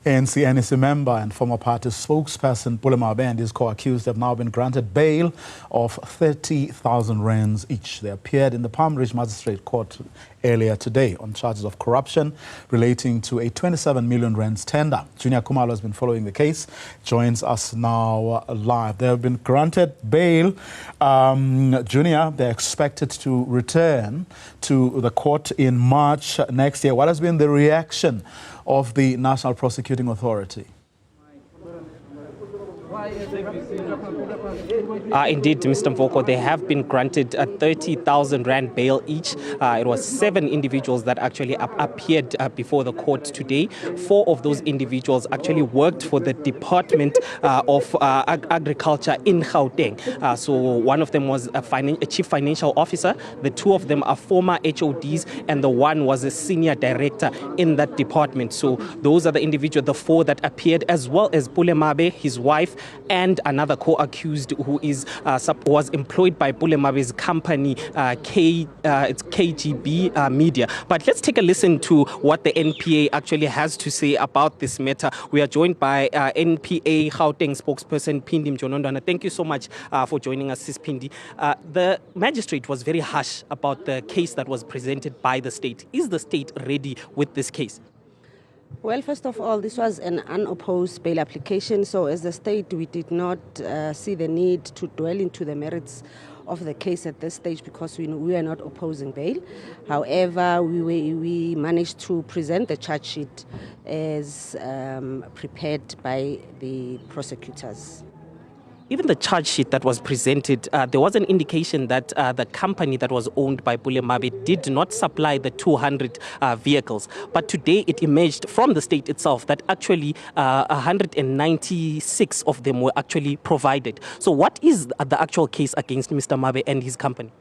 ANC NEC member and former party spokesperson Pule Mabe and his co-accused have now been granted bail of 30,000 rands each. They appeared in the Palm Ridge Magistrate Court earlier today on charges of corruption relating to a 27 million rands tender. Juniour Khumalo has been following the case, joins us now live. They have been granted bail. Juniour, they're expected to return to the court in March next year. What has been the reaction of the National Prosecuting Authority? Indeed, Mr. Mvoko, they have been granted a 30,000 rand bail each. It was 7 individuals that actually appeared before the court today. 4 of those individuals actually worked for the Department of Agriculture in Gauteng. So one of them was a chief financial officer. The 2 of them are former HODs, and the 1 was a senior director in that department. So those are the individuals, the 4 that appeared, as well as Pule Mabe, his wife, and another co-accused who was employed by Pule Mabe's company, it's KGB Media. But let's take a listen to what the NPA actually has to say about this matter. We are joined by NPA Gauteng spokesperson Pindi Mjonondwana. Thank you so much for joining us, Sis Pindi. The magistrate was very harsh about the case that was presented by the state. Is the state ready with this case? Well, first of all, this was an unopposed bail application, so as the state, we did not see the need to dwell into the merits of the case at this stage because we are not opposing bail. However, we managed to present the charge sheet as prepared by the prosecutors. Even the charge sheet that was presented, there was an indication that the company that was owned by Pule Mabe did not supply the 200 vehicles. But today it emerged from the state itself that actually 196 of them were actually provided. So what is the actual case against Mr. Mabe and his company?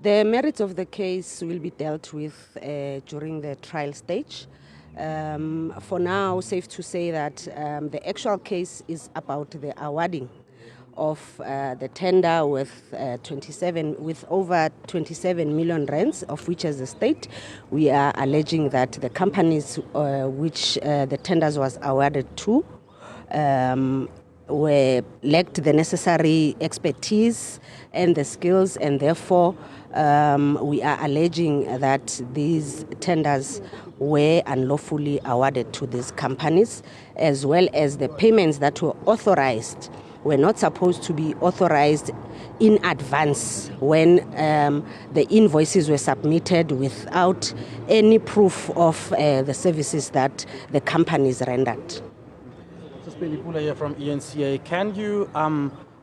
The merits of the case will be dealt with during the trial stage. For now, safe to say that the actual case is about the awarding of the tender with over 27 million rands, of which as a state we are alleging that the companies which the tenders was awarded to lacked the necessary expertise and the skills, and therefore we are alleging that these tenders were unlawfully awarded to these companies, as well as the payments that were authorized were not supposed to be authorized in advance when the invoices were submitted without any proof of the services that the companies rendered. So Pule here from ENCA, can you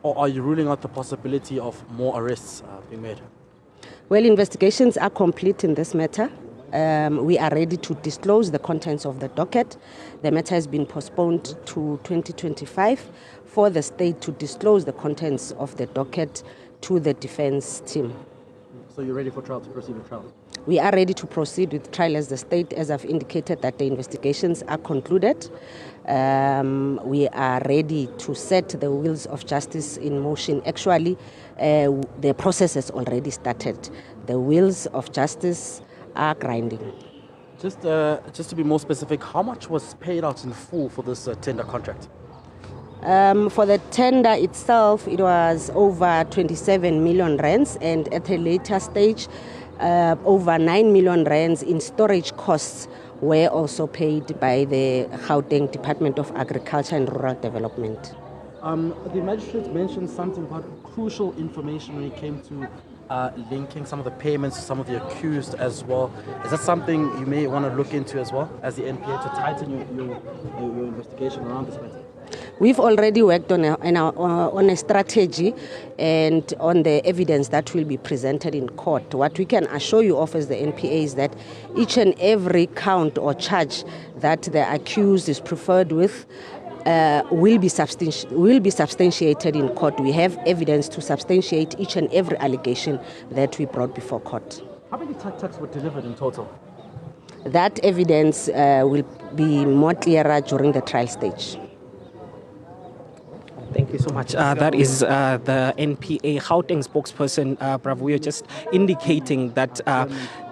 or are you ruling out the possibility of more arrests being made? Well, investigations are complete in this matter. We are ready to disclose the contents of the docket. The matter has been postponed to 2025 for the state to disclose the contents of the docket to the defense team. So you're ready for trial, to proceed with trial? We are ready to proceed with trial as the state, as I've indicated that the investigations are concluded. We are ready to set the wheels of justice in motion. Actually, the process has already started. The wheels of justice are grinding. Just to be more specific, how much was paid out in full for this tender contract? For the tender itself, it was over 27 million rands, and at a later stage, over 9 million rands in storage costs were also paid by the Gauteng Department of Agriculture and Rural Development. The magistrate mentioned something about crucial information when it came to linking some of the payments to some of the accused as well. Is that something you may want to look into as well as the NPA to tighten your investigation around this matter? We've already worked on a strategy and on the evidence that will be presented in court. What we can assure you of as the NPA is that each and every count or charge that the accused is preferred with will be substantiated in court. We have evidence to substantiate each and every allegation that we brought before court. How many tax were delivered in total? That evidence will be more clearer during the trial stage. Thank you. you so much. That is the NPA Gauteng spokesperson, Bravuyo, just indicating that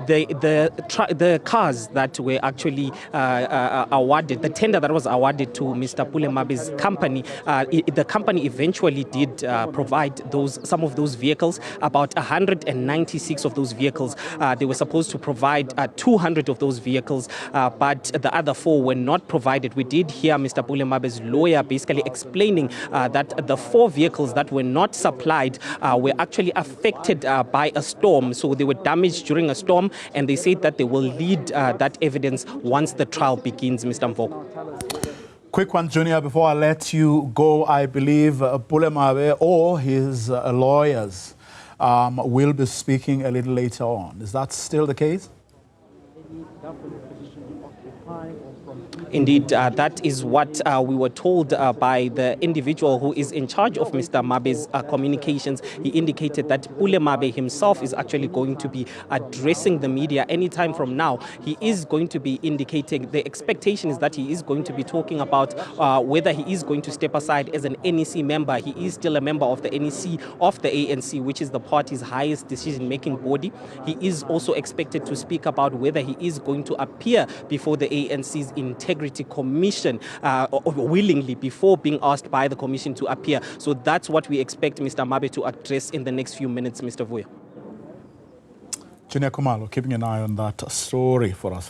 the cars that were actually awarded, the tender that was awarded to Mr. Pule Mabe's company, the company eventually did provide some of those vehicles, about 196 of those vehicles. They were supposed to provide 200 of those vehicles, but the other 4 were not provided. We did hear Mr. Pule Mabe's lawyer basically explaining that the 4 vehicles that were not supplied were actually affected by a storm. So they were damaged during a storm, and they said that they will lead that evidence once the trial begins, Mr. Mvoko. Quick one, Junior, before I let you go. I believe Pule Mabe or his lawyers will be speaking a little later on. Is that still the case? Indeed, that is what we were told by the individual who is in charge of Mr. Mabe's communications. He indicated that Pule Mabe himself is actually going to be addressing the media anytime from now. He is going to be indicating, the expectation is that he is going to be talking about whether he is going to step aside as an NEC member. He is still a member of the NEC of the ANC, which is the party's highest decision-making body. He is also expected to speak about whether he is going to appear before the ANC's Integrity Commission willingly before being asked by the commission to appear. So that's what we expect Mr. Mabe to address in the next few minutes, Mr. Vuyo. Juniour Khumalo, keeping an eye on that story for us.